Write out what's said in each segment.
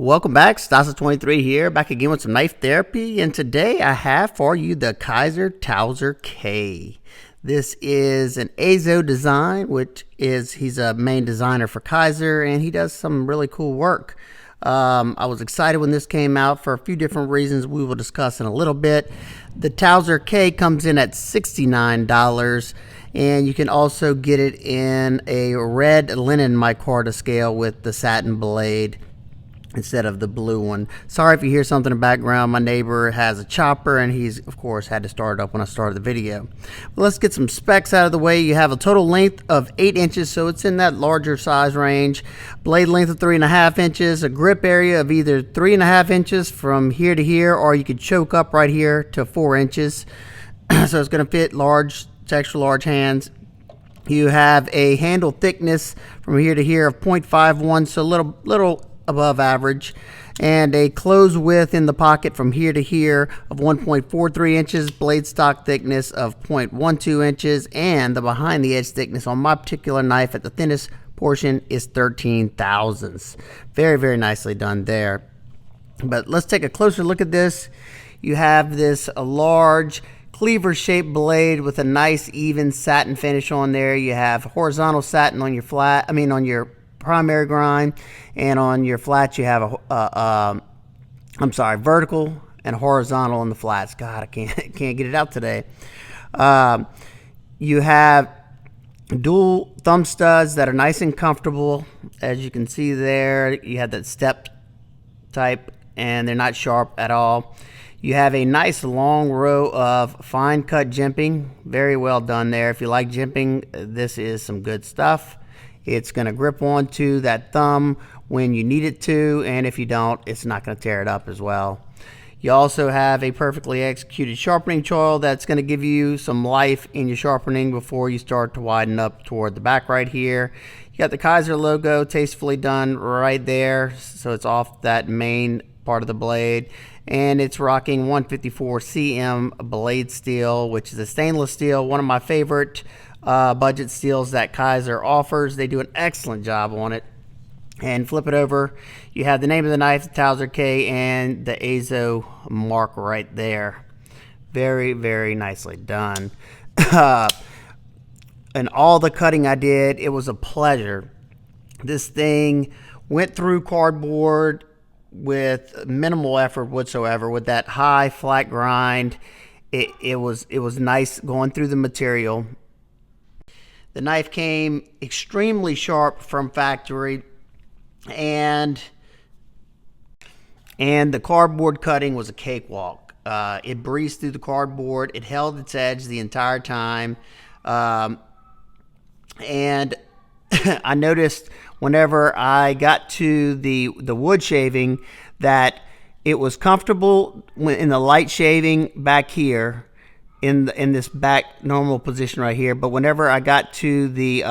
Welcome back, Stasa23 here, back again with some knife therapy, and today I have for you the Kizer Towser K. This is an Azo design, which is, he's a main designer for Kizer, and he does some really cool work. I was excited when this came out for a few different reasons we will discuss in a little bit. The Towser K comes in at $69, and you can also get it in a red linen micarta scale with the satin blade instead of the blue one. Sorry if you hear something in the background. My neighbor has a chopper and he's of course had to start it up when I started the video. But let's get some specs out of the way. You have a total length of 8 inches, so it's in that larger size range. Blade length of 3.5 inches, a grip area of either 3.5 inches from here to here, or you could choke up right here to 4 inches. So it's going to fit large, extra large hands. You have a handle thickness from here to here of 0.51, so a little above average, and a close width in the pocket from here to here of 1.43 inches, blade stock thickness of 0.12 inches, and the behind the edge thickness on my particular knife at the thinnest portion is 13 thousandths. Very, very nicely done there. But let's take a closer look at this. You have this large cleaver shaped blade with a nice even satin finish on there. You have horizontal satin on your on your primary grind, and on your flats you have vertical and horizontal on the flats. God, I can't get it out today. You have dual thumb studs that are nice and comfortable. As you can see there, you have that step type, and they're not sharp at all. You have a nice long row of fine cut jimping. Very well done there. If you like jimping, this is some good stuff. It's going to grip onto that thumb when you need it to, and if you don't, it's not going to tear it up as well. You also have a perfectly executed sharpening choil that's going to give you some life in your sharpening before you start to widen up toward the back right here. You got the Kizer logo tastefully done right there, so it's off that main part of the blade, and it's rocking 154 cm blade steel, which is a stainless steel, one of my favorite budget steels that Kizer offers. They do an excellent job on it. And flip it over, you have the name of the knife, the Towser K, and the Azo mark right there. Very, very nicely done. And all the cutting I did, it was a pleasure. This thing went through cardboard with minimal effort whatsoever. With that high flat grind, it was nice going through the material. The knife came extremely sharp from factory, and the cardboard cutting was a cakewalk. It breezed through the cardboard. It held its edge the entire time. And I noticed whenever I got to the wood shaving that it was comfortable in the light shaving back here, in this back normal position right here, but whenever I got to the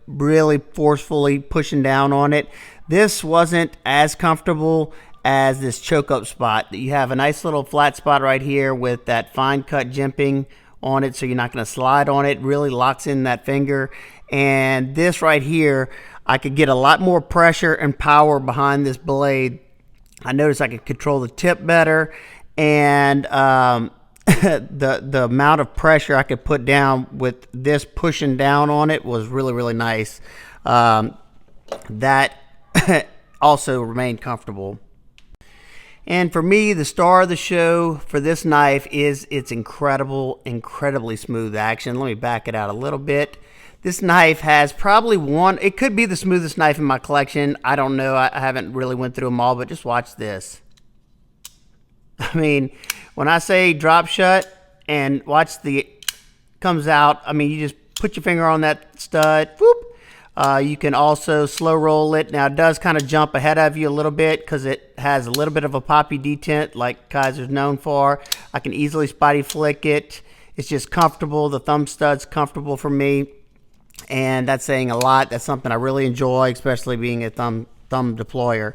really forcefully pushing down on it, this wasn't as comfortable as this choke up spot. You have a nice little flat spot right here with that fine cut jimping on it, so you're not going to slide on it. Really locks in that finger. And this right here, I could get a lot more pressure and power behind this blade. I noticed I could control the tip better, and the amount of pressure I could put down with this pushing down on it was really, really nice. That also remained comfortable. And for me, the star of the show for this knife is its incredibly smooth action. Let me back it out a little bit. This knife has probably it could be the smoothest knife in my collection. I don't know. I haven't really went through them all, but just watch this. I mean, when I say drop shut and watch comes out, I mean, you just put your finger on that stud, whoop. You can also slow roll it. Now, it does kind of jump ahead of you a little bit because it has a little bit of a poppy detent like Kizer's known for. I can easily spotty flick it. It's just comfortable. The thumb stud's comfortable for me, and that's saying a lot. That's something I really enjoy, especially being a thumb deployer.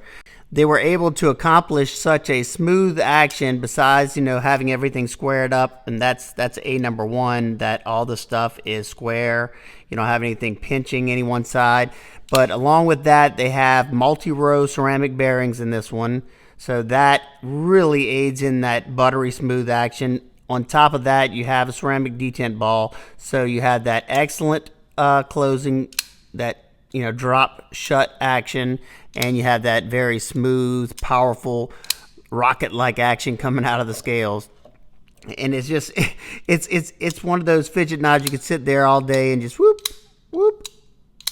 they were able to accomplish such a smooth action, besides, having everything squared up. And that's a number one, that all the stuff is square. You don't have anything pinching any one side. But along with that, they have multi-row ceramic bearings in this one. So that really aids in that buttery smooth action. On top of that, you have a ceramic detent ball. So you have that excellent closing, that drop shut action, and you have that very smooth, powerful, rocket-like action coming out of the scales. And it's just, it's one of those fidget knives you can sit there all day and just whoop, whoop.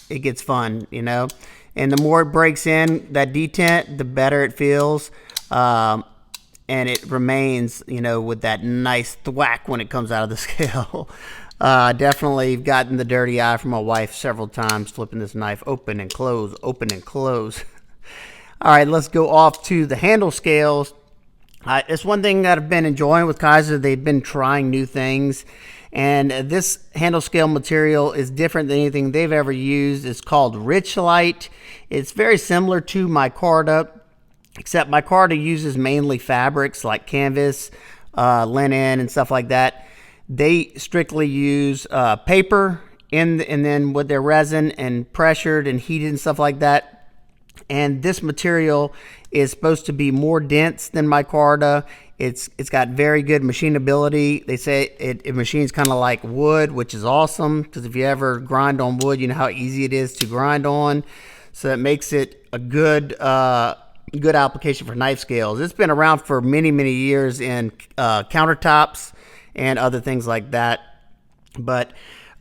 It gets fun, And the more it breaks in that detent, the better it feels. And it remains, with that nice thwack when it comes out of the scale. Definitely gotten the dirty eye from my wife several times, flipping this knife open and close, open and close. All right, let's go off to the handle scales. It's one thing that I've been enjoying with Kizer. They've been trying new things. And this handle scale material is different than anything they've ever used. It's called Richlite. It's very similar to micarta, except micarta uses mainly fabrics like canvas, linen, and stuff like that. They strictly use paper and then with their resin and pressured and heated and stuff like that. And this material is supposed to be more dense than micarta. It's got very good machinability. They say it machines kind of like wood, which is awesome, because if you ever grind on wood, you know how easy it is to grind on. So it makes it a good application for knife scales. It's been around for many, many years in countertops and other things like that. But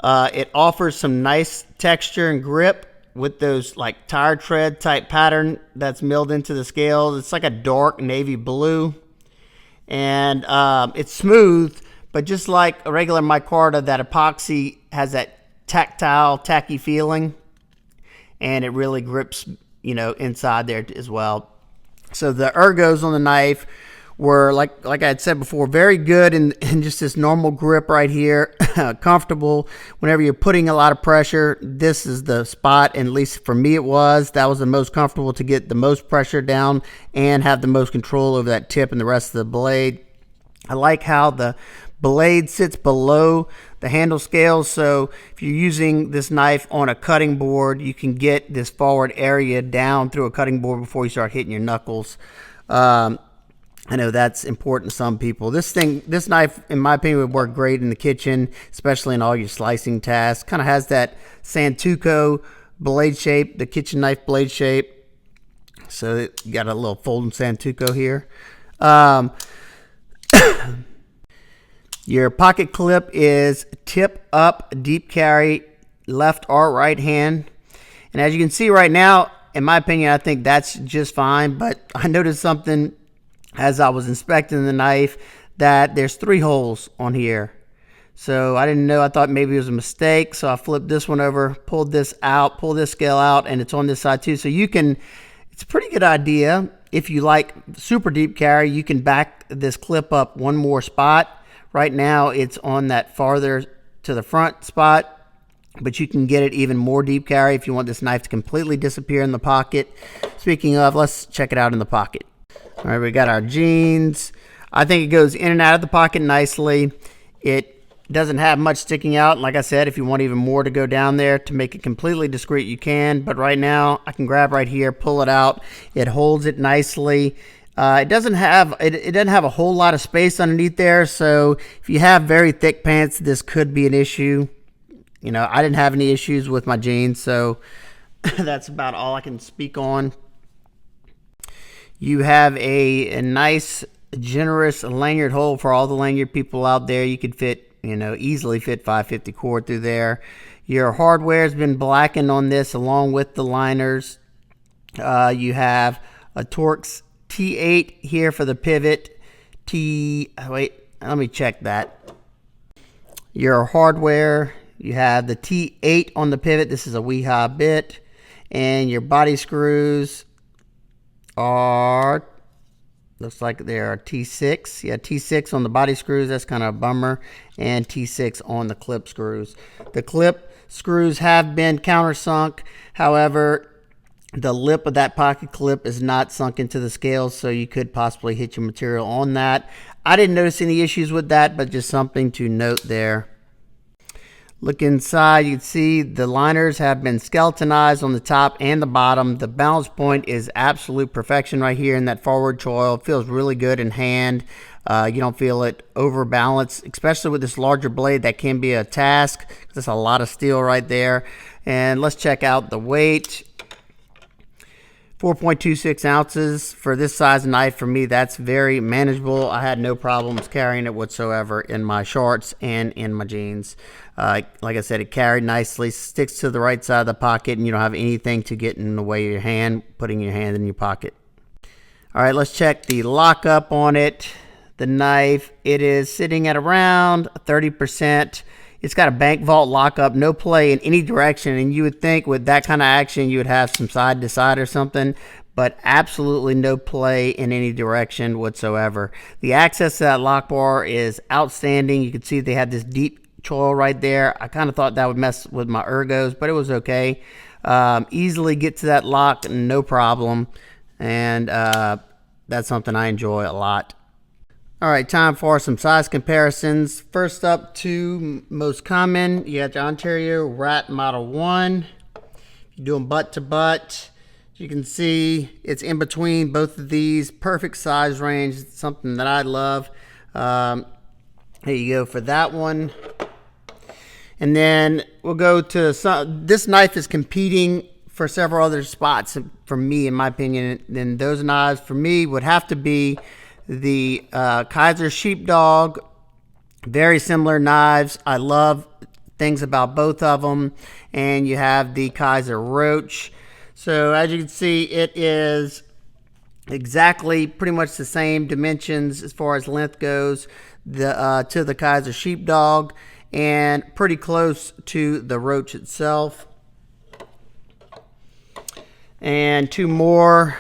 it offers some nice texture and grip with those like tire tread type pattern that's milled into the scales. It's like a dark navy blue. And it's smooth, but just like a regular micarta, that epoxy has that tactile, tacky feeling, and it really grips, inside there as well. So the ergos on the knife were, like I had said before, very good in just this normal grip right here, comfortable. Whenever you're putting a lot of pressure, this is the spot, and at least for me that was the most comfortable to get the most pressure down and have the most control over that tip and the rest of the blade. I like how the blade sits below the handle scales, so if you're using this knife on a cutting board, you can get this forward area down through a cutting board before you start hitting your knuckles. I know that's important to some people. This knife, in my opinion, would work great in the kitchen, especially in all your slicing tasks. Kind of has that Santoku blade shape, the kitchen knife blade shape. So it got a little folding Santoku here. Your pocket clip is tip up, deep carry, left or right hand. And as you can see right now, in my opinion, I think that's just fine. But I noticed something as I was inspecting the knife, that there's 3 holes on here. So I didn't know. I thought maybe it was a mistake. So I flipped this one over, pulled this out, pulled this scale out, and it's on this side too. So it's a pretty good idea. If you like super deep carry, you can back this clip up one more spot. Right now it's on that farther to the front spot, but you can get it even more deep carry if you want this knife to completely disappear in the pocket. Speaking of, let's check it out in the pocket. All right, we got our jeans. I think it goes in and out of the pocket nicely. It doesn't have much sticking out. Like I said, if you want even more to go down there to make it completely discreet, you can. But right now, I can grab right here, pull it out. It holds it nicely. It doesn't have a whole lot of space underneath there. So if you have very thick pants, this could be an issue. I didn't have any issues with my jeans, so that's about all I can speak on. You have a nice, generous lanyard hole for all the lanyard people out there. You could fit, easily fit 550 cord through there. Your hardware has been blackened on this along with the liners. You have a Torx T8 here for the pivot. Wait, let me check that. Your hardware, you have the T8 on the pivot. This is a Mojave bit. And your body screws looks like they are T6. Yeah, T6 on the body screws. That's kind of a bummer. And T6 on the clip screws. The clip screws have been countersunk. However, The lip of that pocket clip is not sunk into the scales, so you could possibly hit your material on that. I didn't notice any issues with that, but just something to note there. Look inside, you can see the liners have been skeletonized on the top and the bottom. The balance point is absolute perfection right here in that forward choil. It feels really good in hand. You don't feel it overbalanced, especially with this larger blade. That can be a task. That's a lot of steel right there. And let's check out the weight. 4.26 ounces for this size knife. For me, that's very manageable. I had no problems carrying it whatsoever in my shorts and in my jeans. Like I said, it carried nicely, sticks to the right side of the pocket, and you don't have anything to get in the way of your hand, putting your hand in your pocket. All right, let's check the lockup on it. The knife, it is sitting at around 30%. It's got a bank vault lockup, no play in any direction, and you would think with that kind of action you would have some side to side or something, but absolutely no play in any direction whatsoever. The access to that lock bar is outstanding. You can see they had this deep choil right there. I kind of thought that would mess with my ergos, but it was okay. Easily get to that lock, no problem, and that's something I enjoy a lot. All right, time for some size comparisons. First up, two most common. You got the Ontario Rat Model 1. You're doing butt to butt. You can see it's in between both of these. Perfect size range. It's something that I love. Here you go for that one. And then we'll go to this knife is competing for several other spots for me, in my opinion. And those knives for me would have to be the Kizer Sheepdog. Very similar knives. I love things about both of them. And you have the Kizer Roach. So as you can see, it is exactly pretty much the same dimensions as far as length goes to the Kizer Sheepdog, and pretty close to the Roach itself. And two more.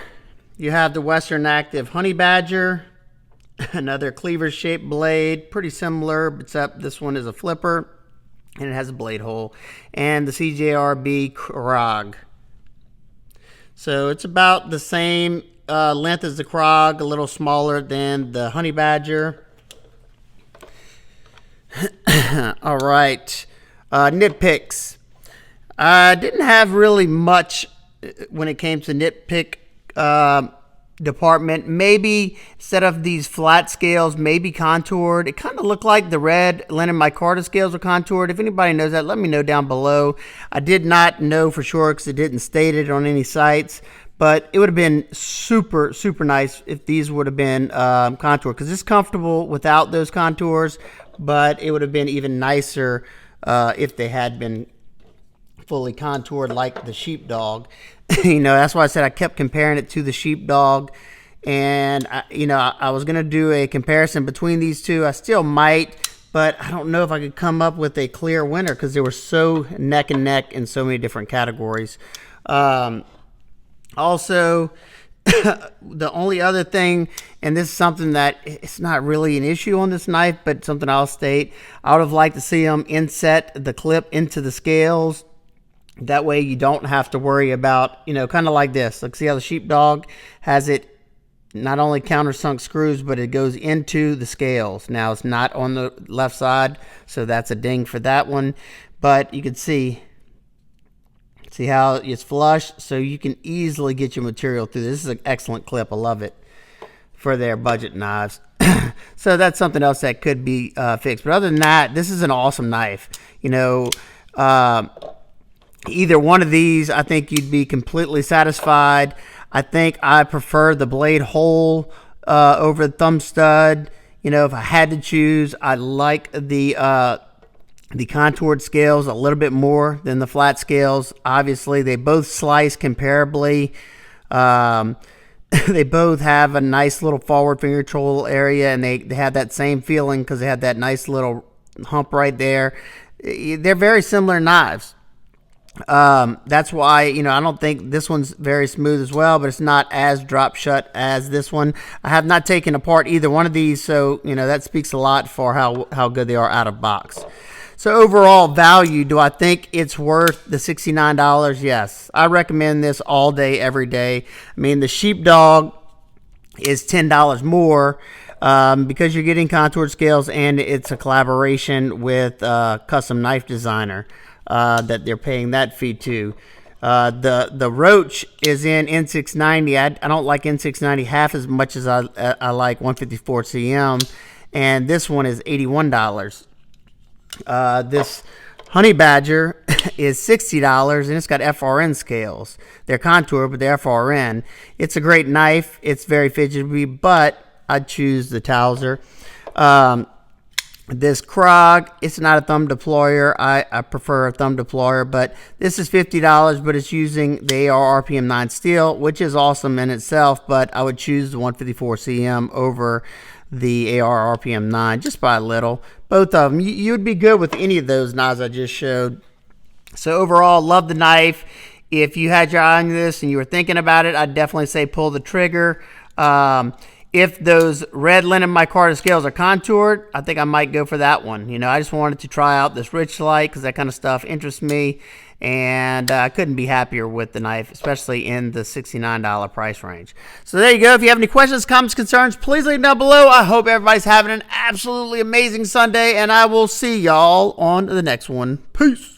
You have the Western Active Honey Badger. Another cleaver shaped blade, pretty similar, except this one is a flipper and it has a blade hole. And the CJRB Krog. So it's about the same length as the Krog, a little smaller than the Honey Badger. All right, nitpicks. I didn't have really much when it came to nitpick department. Maybe instead of these flat scales, maybe contoured. It kind of looked like the red linen micarta scales were contoured. If anybody knows that, let me know down below. I did not know for sure because it didn't state it on any sites, but it would have been super nice if these would have been contoured, because it's comfortable without those contours, but it would have been even nicer if they had been fully contoured like the Sheepdog. You know, that's why I said I kept comparing it to the Sheepdog. And, I was going to do a comparison between these two. I still might, but I don't know if I could come up with a clear winner because they were so neck and neck in so many different categories. Also, the only other thing, and this is something that it's not really an issue on this knife, but something I'll state, I would have liked to see them inset the clip into the scales. That way you don't have to worry about, kind of like this. Look, see how the Sheepdog has it not only countersunk screws, but it goes into the scales. Now it's not on the left side, so that's a ding for that one. But you can see how it's flush, so you can easily get your material through. This is an excellent clip. I love it for their budget knives. So that's something else that could be fixed. But other than that, this is an awesome knife. Either one of these, I think you'd be completely satisfied. I think I prefer the blade hole over the thumb stud. If I had to choose, I like the contoured scales a little bit more than the flat scales. Obviously, they both slice comparably. They both have a nice little forward finger choil area, and they have that same feeling because they have that nice little hump right there. They're very similar knives. That's why, I don't think this one's very smooth as well, but it's not as drop shut as this one. I have not taken apart either one of these, so, that speaks a lot for how good they are out of box. So overall value, do I think it's worth the $69? Yes. I recommend this all day, every day. I mean, the Sheepdog is $10 more because you're getting contoured scales, and it's a collaboration with Custom Knife Designer that they're paying that fee to. The Roach is in N690. I don't like N690 half as much as I like 154 CM, and this one is $81. This Honey Badger is $60, and it's got FRN scales. They're contour, but they're FRN. It's a great knife. It's very fidgety, but I'd choose the Towser. This Krog, it's not a thumb deployer. I prefer a thumb deployer, but this is $50, but it's using the AR RPM 9 steel, which is awesome in itself, but I would choose the 154 CM over the AR RPM 9 just by a little. Both of them, you'd be good with any of those knives I just showed. So overall, love the knife. If you had your eye on this and you were thinking about it, I'd definitely say pull the trigger. If those red linen micarta scales are contoured, I think I might go for that one. You know, I just wanted to try out this Rich Light because that kind of stuff interests me, and I couldn't be happier with the knife, especially in the $69 price range. So there you go. If you have any questions, comments, concerns, please leave them down below. I hope everybody's having an absolutely amazing Sunday, and I will see y'all on the next one. Peace.